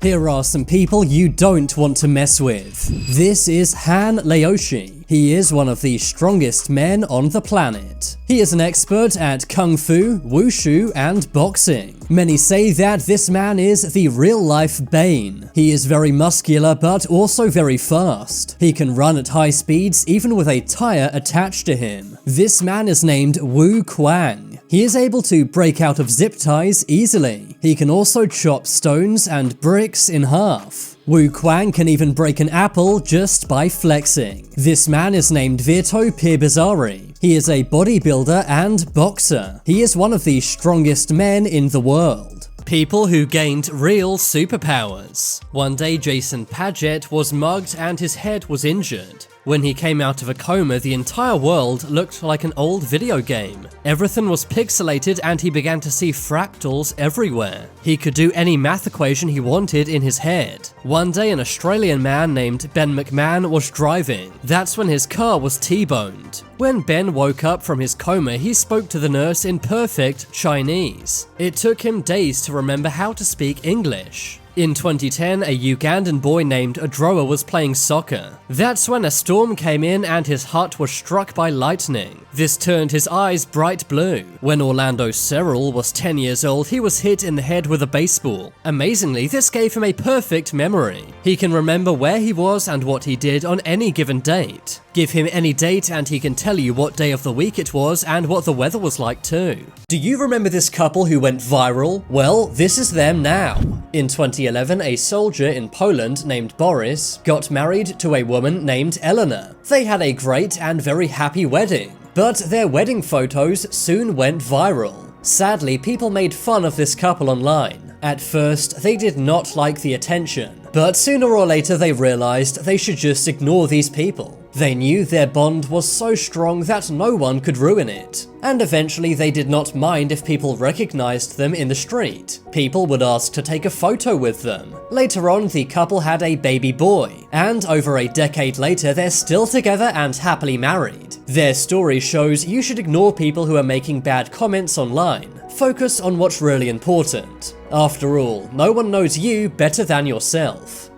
Here are some people you don't want to mess with. This is Han Laoshi. He is one of the strongest men on the planet. He is an expert at kung fu, wushu, and boxing. Many say that this man is the real-life Bane. He is very muscular but also very fast. He can run at high speeds even with a tire attached to him. This man is named Wu Quang. He is able to break out of zip ties easily. He can also chop stones and bricks in half. Wu Quang can even break an apple just by flexing. This man is named Virto Pirbizarri. He is a bodybuilder and boxer. He is one of the strongest men in the world. People who gained real superpowers. One day Jason Padgett was mugged and his head was injured. When he came out of a coma, the entire world looked like an old video game. Everything was pixelated and he began to see fractals everywhere. He could do any math equation he wanted in his head. One day an Australian man named Ben McMahon was driving. That's when his car was T-boned. When Ben woke up from his coma, he spoke to the nurse in perfect Chinese. It took him days to remember how to speak English. In 2010, a Ugandan boy named Adroa was playing soccer. That's when a storm came in and his hut was struck by lightning. This turned his eyes bright blue. When Orlando Cyril was 10 years old, he was hit in the head with a baseball. Amazingly, this gave him a perfect memory. He can remember where he was and what he did on any given date. Give him any date and he can tell you what day of the week it was and what the weather was like too. Do you remember this couple who went viral? Well, this is them now. In 2011, a soldier in Poland named Boris got married to a woman named Eleanor. They had a great and very happy wedding, but their wedding photos soon went viral. Sadly, people made fun of this couple online. At first, they did not like the attention, but sooner or later they realized they should just ignore these people. They knew their bond was so strong that no one could ruin it. And eventually they did not mind if people recognized them in the street. People would ask to take a photo with them. Later on, the couple had a baby boy, and over a decade later they're still together and happily married. Their story shows you should ignore people who are making bad comments online. Focus on what's really important. After all, no one knows you better than yourself.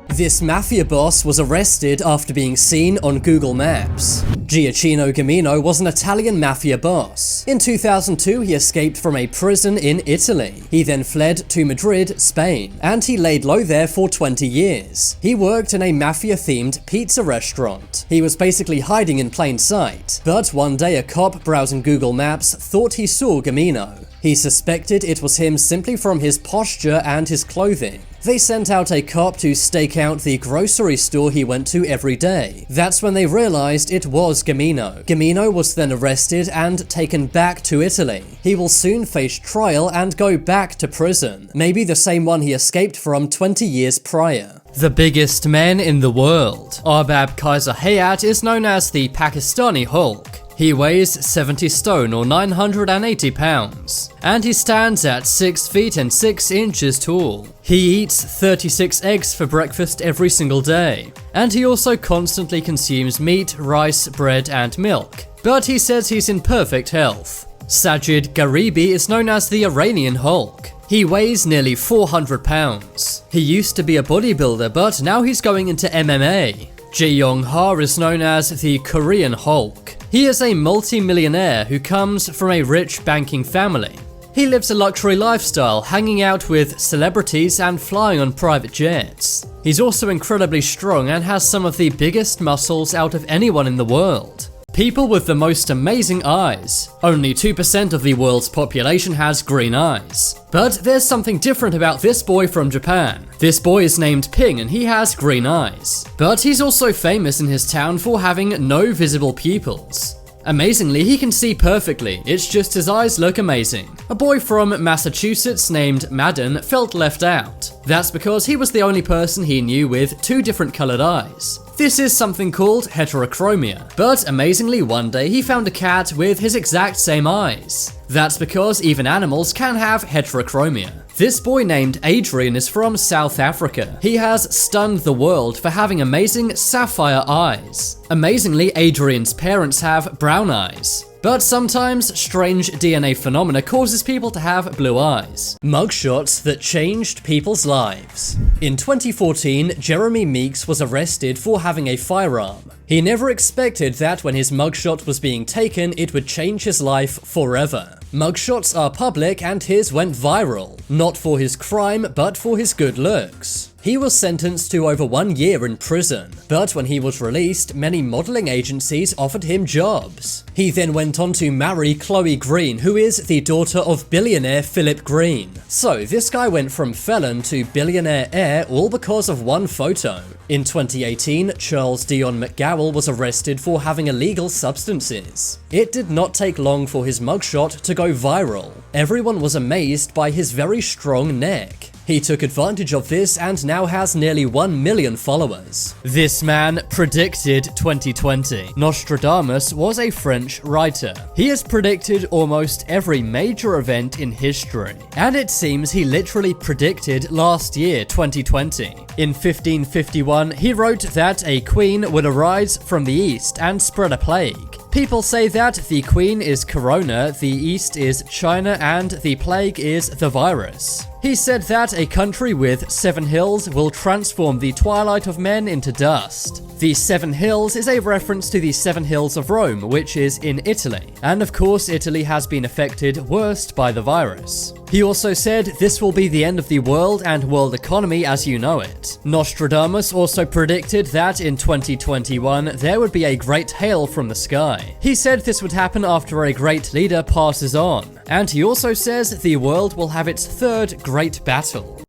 This mafia boss was arrested after being seen on Google Maps. Giacchino Gamino was an Italian mafia boss. In 2002, he escaped from a prison in Italy. He then fled to Madrid, Spain, and he laid low there for 20 years. He worked in a mafia-themed pizza restaurant. He was basically hiding in plain sight, but one day a cop browsing Google Maps thought he saw Gamino. He suspected it was him simply from his posture and his clothing. They sent out a cop to stake out the grocery store he went to every day. That's when they realized it was Gamino. Gamino was then arrested and taken back to Italy. He will soon face trial and go back to prison, maybe the same one he escaped from 20 years prior. The biggest man in the world. Arbab Kaiser Hayat is known as the Pakistani Hulk. He weighs 70 stone or 980 pounds, and he stands at 6 feet and 6 inches tall. He eats 36 eggs for breakfast every single day, and he also constantly consumes meat, rice, bread, and milk. But he says he's in perfect health. Sajid Garibi is known as the Iranian Hulk. He weighs nearly 400 pounds. He used to be a bodybuilder, but now he's going into MMA. Ji Yong Ha is known as the Korean Hulk. He is a multi-millionaire who comes from a rich banking family. He lives a luxury lifestyle, hanging out with celebrities and flying on private jets. He's also incredibly strong and has some of the biggest muscles out of anyone in the world. People with the most amazing eyes. Only 2% of the world's population has green eyes. But there's something different about this boy from Japan. This boy is named Ping and he has green eyes. But he's also famous in his town for having no visible pupils. Amazingly, he can see perfectly, it's just his eyes look amazing. A boy from Massachusetts named Madden felt left out. That's because he was the only person he knew with 2 different colored eyes. This is something called heterochromia, but amazingly one day he found a cat with his exact same eyes. That's because even animals can have heterochromia. This boy named Adrian is from South Africa. He has stunned the world for having amazing sapphire eyes. Amazingly, Adrian's parents have brown eyes. But sometimes strange DNA phenomena causes people to have blue eyes. Mugshots that changed people's lives. In 2014, Jeremy Meeks was arrested for having a firearm. He never expected that when his mugshot was being taken, it would change his life forever. Mugshots are public and his went viral, not for his crime, but for his good looks. He was sentenced to over 1 year in prison, but when he was released, many modeling agencies offered him jobs. He then went on to marry Chloe Green, who is the daughter of billionaire Philip Green. So this guy went from felon to billionaire heir all because of one photo. In 2018, Charles Dion McGowell was arrested for having illegal substances. It did not take long for his mugshot to go viral. Everyone was amazed by his very strong neck. He took advantage of this and now has nearly 1 million followers. This man predicted 2020. Nostradamus was a French writer. He has predicted almost every major event in history, and it seems he literally predicted last year, 2020. In 1551, he wrote that a queen would arise from the east and spread a plague. People say that the queen is Corona, the east is China, and the plague is the virus. He said that a country with 7 hills will transform the twilight of men into dust. The 7 hills is a reference to the 7 hills of Rome, which is in Italy. And of course, Italy has been affected worst by the virus. He also said this will be the end of the world and world economy as you know it. Nostradamus also predicted that in 2021 there would be a great hail from the sky. He said this would happen after a great leader passes on. And he also says the world will have its 3rd great battle.